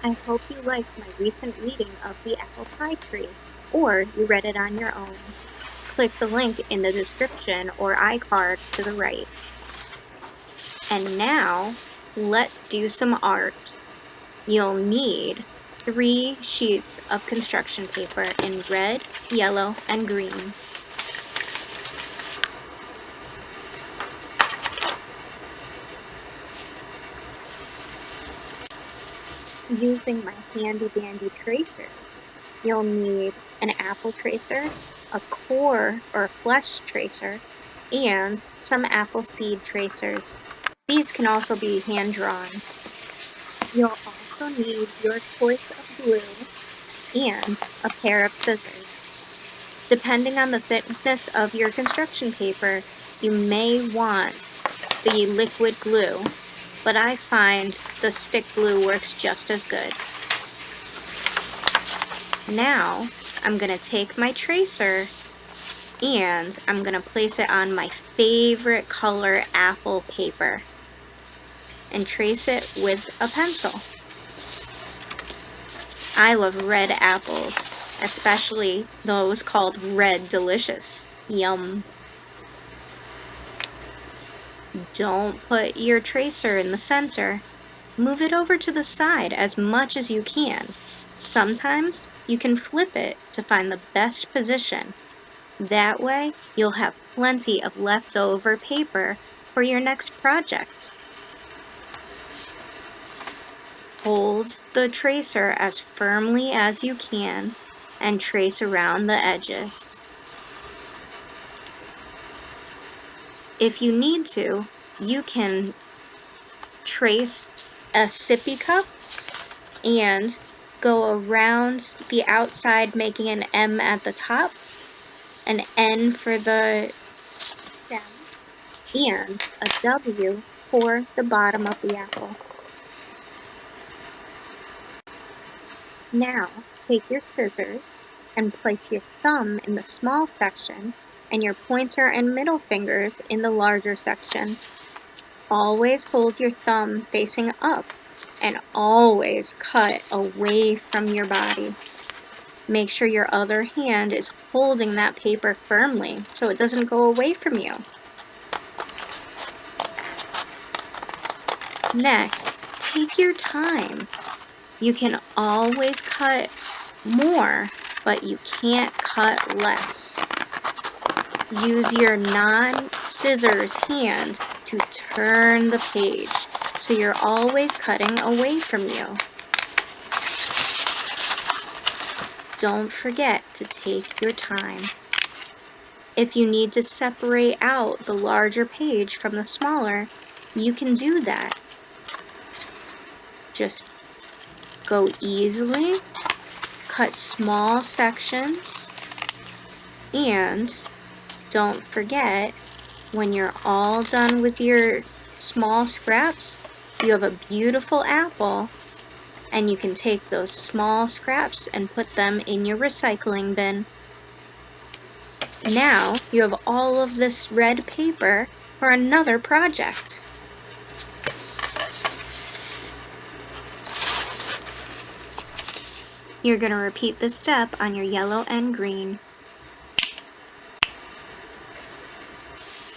I hope you liked my recent reading of The Apple Pie Tree, or you read it on your own. Click the link in the description or iCard to the right. And now, let's do some art. You'll need 3 sheets of construction paper in red, yellow, and green. Using my handy-dandy tracers, you'll need an apple tracer, a core or flesh tracer, and some apple seed tracers. These can also be hand-drawn. You'll also need your choice of glue and a pair of scissors. Depending on the thickness of your construction paper, you may want the liquid glue, but I find the stick glue works just as good. Now, I'm going to take my tracer and I'm going to place it on my favorite color apple paper and trace it with a pencil. I love red apples, especially those called Red Delicious. Yum! Don't put your tracer in the center. Move it over to the side as much as you can. Sometimes you can flip it to find the best position. That way, you'll have plenty of leftover paper for your next project. Hold the tracer as firmly as you can and trace around the edges. If you need to, you can trace a sippy cup and go around the outside, making an M at the top, an N for the stem, and a W for the bottom of the apple. Now, take your scissors and place your thumb in the small section and your pointer and middle fingers in the larger section. Always hold your thumb facing up and always cut away from your body. Make sure your other hand is holding that paper firmly so it doesn't go away from you. Next, take your time. You can always cut more, but you can't cut less. Use your non-scissors hand to turn the page so you're always cutting away from you. Don't forget to take your time. If you need to separate out the larger page from the smaller, you can do that. Just go easily, cut small sections, and don't forget, when you're all done with your small scraps, you have a beautiful apple, and you can take those small scraps and put them in your recycling bin. Now you have all of this red paper for another project. You're going to repeat this step on your yellow and green.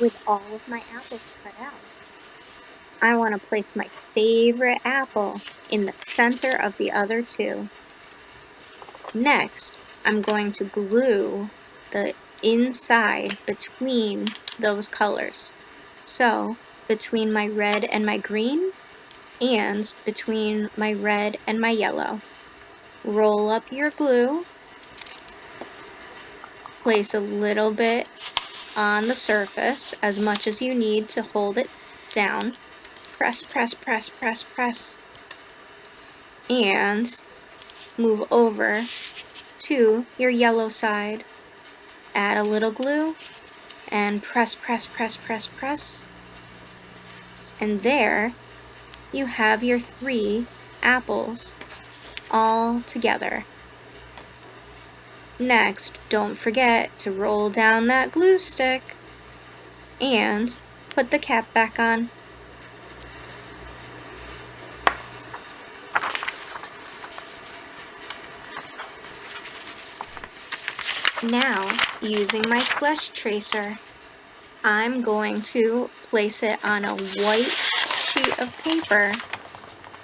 With all of my apples cut out, I want to place my favorite apple in the center of the other 2. Next, I'm going to glue the inside between those colors. So, between my red and my green, and between my red and my yellow. Roll up your glue, place a little bit on the surface, as much as you need to hold it down. Press, press, press, press, press, and move over to your yellow side. Add a little glue, and press, press, press, press, press. And there you have your 3 apples all together. Next, don't forget to roll down that glue stick and put the cap back on. Now, using my flesh tracer, I'm going to place it on a white sheet of paper,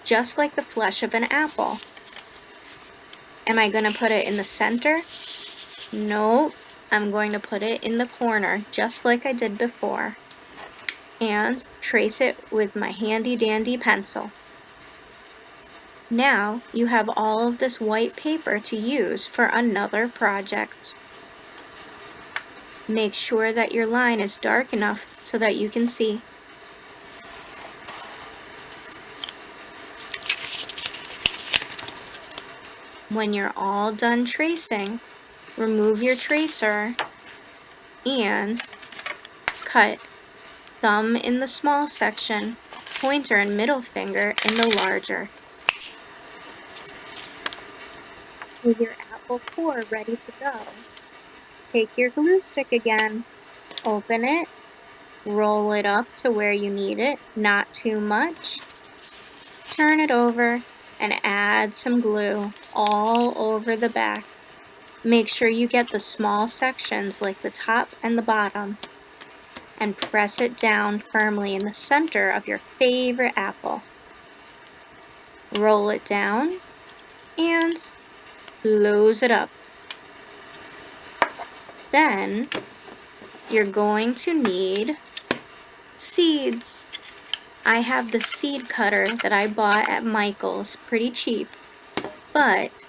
just like the flesh of an apple. Am I going to put it in the center? Nope, I'm going to put it in the corner, just like I did before, and trace it with my handy dandy pencil. Now you have all of this white paper to use for another project. Make sure that your line is dark enough so that you can see. When you're all done tracing, remove your tracer and cut thumb in the small section, pointer and middle finger in the larger. With your apple core ready to go, take your glue stick again, open it, roll it up to where you need it, not too much, turn it over, and add some glue all over the back. Make sure you get the small sections like the top and the bottom, and press it down firmly in the center of your favorite apple. Roll it down and close it up. Then you're going to need seeds. I have the seed cutter that I bought at Michael's, pretty cheap, but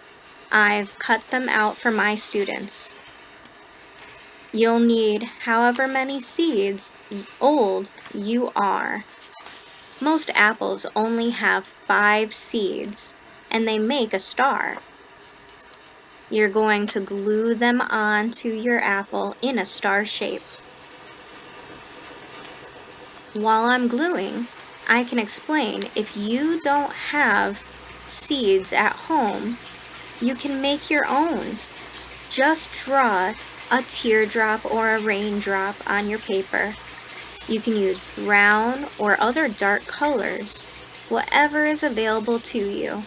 I've cut them out for my students. You'll need however many seeds old you are. Most apples only have 5 seeds, and they make a star. You're going to glue them onto your apple in a star shape. While I'm gluing, I can explain if you don't have seeds at home, you can make your own. Just draw a teardrop or a raindrop on your paper. You can use brown or other dark colors, whatever is available to you.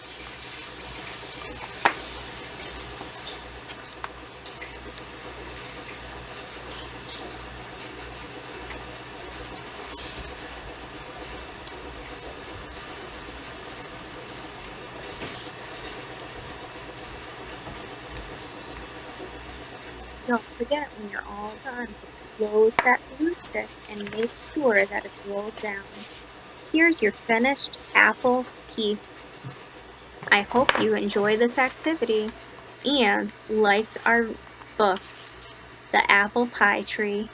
Don't forget when you're all done to close that glue stick and make sure that it's rolled down. Here's your finished apple piece. I hope you enjoy this activity and liked our book, The Apple Pie Tree.